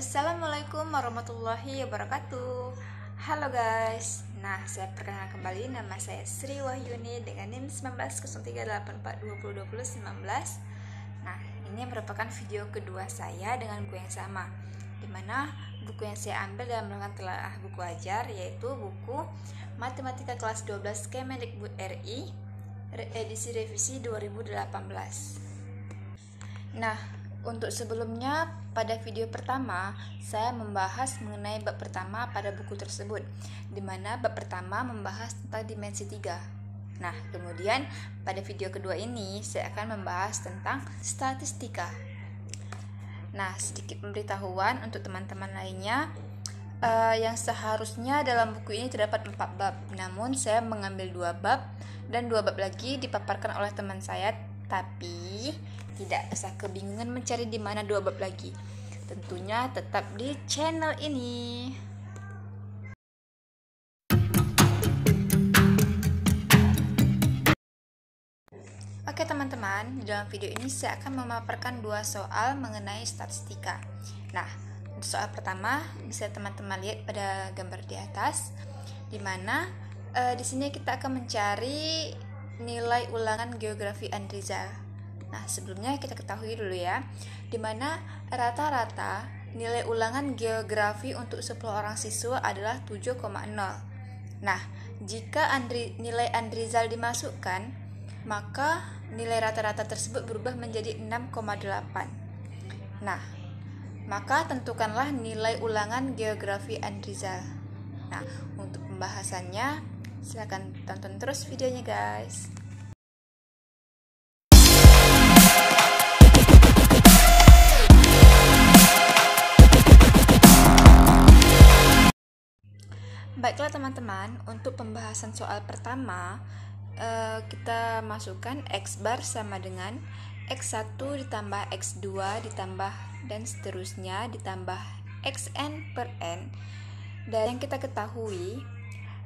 Assalamualaikum warahmatullahi wabarakatuh. Halo guys. Nah, saya perkenalkan kembali, nama saya Sri Wahyuni dengan NIM 190384202019. Nah, ini merupakan video kedua saya dengan buku yang sama, dimana buku yang saya ambil dalam melakukan telaah buku ajar yaitu buku Matematika kelas 12 Kemendikbud RI edisi revisi 2018. Nah, untuk sebelumnya, pada video pertama saya membahas mengenai bab pertama pada buku tersebut, di mana bab pertama membahas tentang dimensi 3. Nah, kemudian pada video kedua ini saya akan membahas tentang statistika. Nah, sedikit pemberitahuan untuk teman-teman lainnya, yang seharusnya dalam buku ini terdapat 4 bab, namun saya mengambil 2 bab dan 2 bab lagi dipaparkan oleh teman saya, tapi tidak usah kebingungan mencari di mana 2 bab lagi. Tentunya tetap di channel ini. Oke teman-teman, di dalam video ini saya akan memaparkan 2 soal mengenai statistika. Nah, soal pertama bisa teman-teman lihat pada gambar di atas, di mana di sini kita akan mencari nilai ulangan geografi Andrizal. Nah, sebelumnya kita ketahui dulu ya, di mana rata-rata nilai ulangan geografi untuk 10 orang siswa adalah 7,0. Nah, jika nilai Andrizal dimasukkan, maka nilai rata-rata tersebut berubah menjadi 6,8. Nah, maka tentukanlah nilai ulangan geografi Andrizal. Nah, untuk pembahasannya silakan tonton terus videonya guys. Baiklah teman-teman, untuk pembahasan soal pertama kita masukkan X bar sama dengan X1 ditambah X2 ditambah dan seterusnya ditambah Xn per N. Dan yang kita ketahui,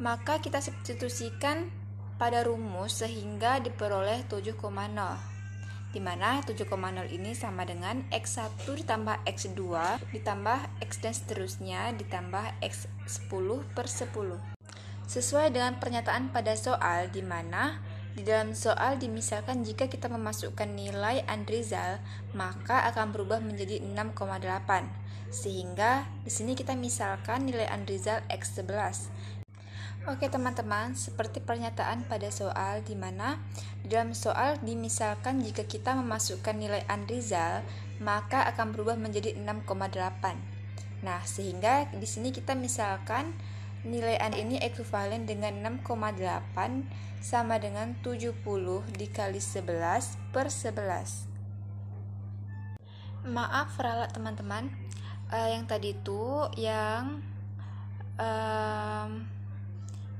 maka kita substitusikan pada rumus sehingga diperoleh 7,0, di mana 7,0 ini sama dengan X1 ditambah X2 ditambah X dan seterusnya ditambah X10 per 10. Sesuai dengan pernyataan pada soal, di mana di dalam soal dimisalkan jika kita memasukkan nilai Andrizal maka akan berubah menjadi 6,8. Sehingga di sini kita misalkan nilai Andrizal X11. Oke teman-teman, seperti pernyataan pada soal, di mana di dalam soal dimisalkan jika kita memasukkan nilai Andrizal maka akan berubah menjadi 6,8. Nah, sehingga di sini kita misalkan nilai N ini ekuivalen dengan 6,8 sama dengan 70 dikali 11 per 11. Maaf ralat teman-teman, yang tadi itu yang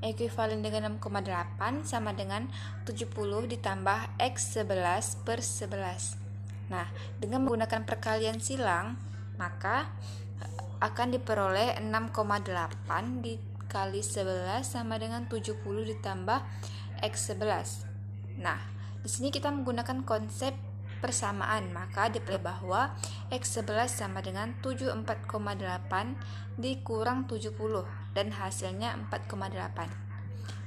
ekuivalen dengan 6,8 sama dengan 70 ditambah X11 per 11. Nah, dengan menggunakan perkalian silang, maka akan diperoleh 6,8 dikali 11 sama dengan 70 ditambah X11. Nah, di sini kita menggunakan konsep persamaan, maka diperoleh bahwa X11 sama dengan 74,8 dikurang 70 dan hasilnya 4,8.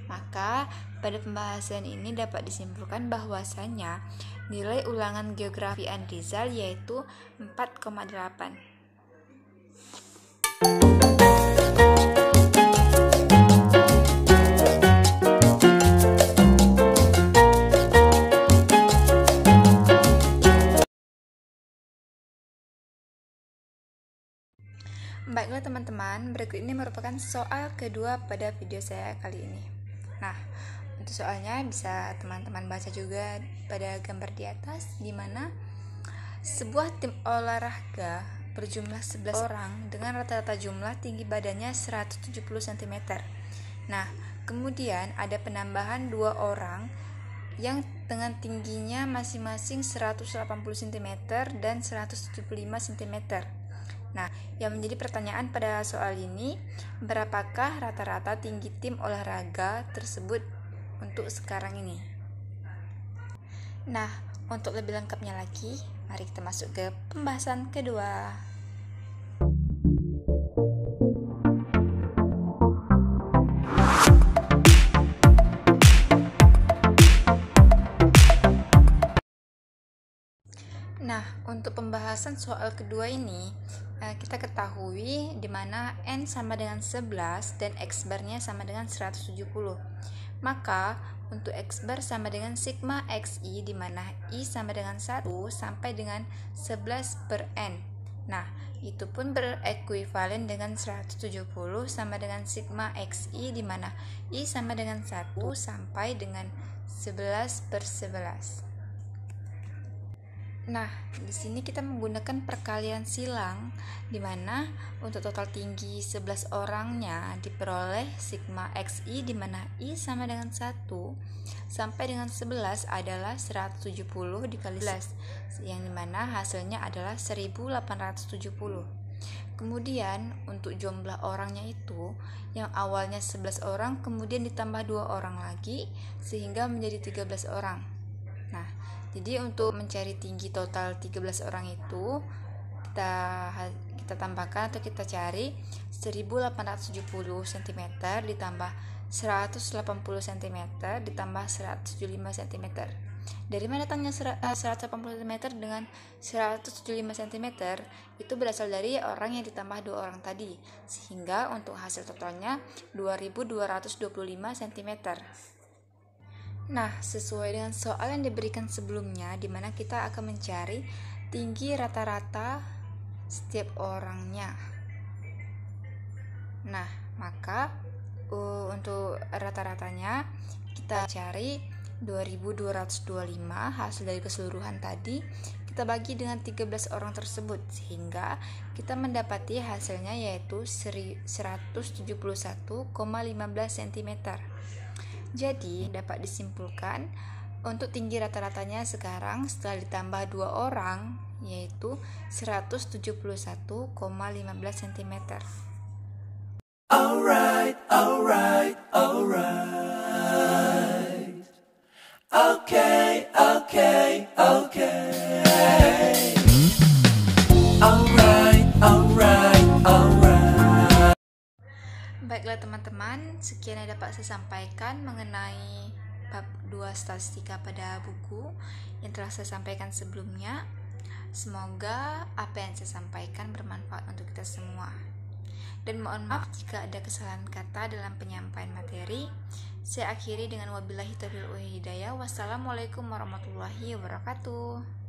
Maka pada pembahasan ini dapat disimpulkan bahwasanya nilai ulangan geografi Andrizal yaitu 4,8. Baiklah teman-teman, berikut ini merupakan soal kedua pada video saya kali ini. Nah, untuk soalnya bisa teman-teman baca juga pada gambar di atas, di mana sebuah tim olahraga berjumlah 11 orang dengan rata-rata jumlah tinggi badannya 170 cm. Nah, kemudian ada penambahan 2 orang yang dengan tingginya masing-masing 180 cm dan 175 cm. Nah, yang menjadi pertanyaan pada soal ini, berapakah rata-rata tinggi tim olahraga tersebut untuk sekarang ini? Nah, untuk lebih lengkapnya lagi, mari kita masuk ke pembahasan kedua. pembahasan soal kedua ini, kita ketahui di mana N sama dengan 11 dan X barnya sama dengan 170. Maka untuk X bar sama dengan sigma XI, di mana I sama dengan 1 sampai dengan 11 per N. Nah, itu pun berekuivalen dengan 170 sama dengan sigma XI, di mana I sama dengan 1 sampai dengan 11 per 11. Nah, di sini kita menggunakan perkalian silang, di mana untuk total tinggi 11 orangnya diperoleh sigma XI, di mana I sama dengan 1 sampai dengan 11 adalah 170 dikali 11, yang dimana hasilnya adalah 1870. Kemudian untuk jumlah orangnya itu, yang awalnya 11 orang kemudian ditambah 2 orang lagi sehingga menjadi 13 orang. Nah, jadi untuk mencari tinggi total 13 orang itu, kita tambahkan atau kita cari 1870 cm ditambah 180 cm ditambah 175 cm. Dari mana datangnya 180 cm dengan 175 cm? Itu berasal dari orang yang ditambah 2 orang tadi, sehingga untuk hasil totalnya 2225 cm. Nah, sesuai dengan soal yang diberikan sebelumnya, di mana kita akan mencari tinggi rata-rata setiap orangnya. Nah, maka untuk rata-ratanya kita cari 2225 hasil dari keseluruhan tadi, kita bagi dengan 13 orang tersebut, sehingga kita mendapati hasilnya yaitu 171,15 cm. Jadi dapat disimpulkan untuk tinggi rata-ratanya sekarang setelah ditambah 2 orang yaitu 171,15 cm. Alright. Okay. Alright. Baiklah teman-teman, sekian yang dapat saya sampaikan mengenai bab 2 statistika pada buku yang telah saya sampaikan sebelumnya. Semoga apa yang saya sampaikan bermanfaat untuk kita semua. Dan mohon maaf jika ada kesalahan kata dalam penyampaian materi. Saya akhiri dengan wabillahi taufiq wal hidayah. Wassalamualaikum warahmatullahi wabarakatuh.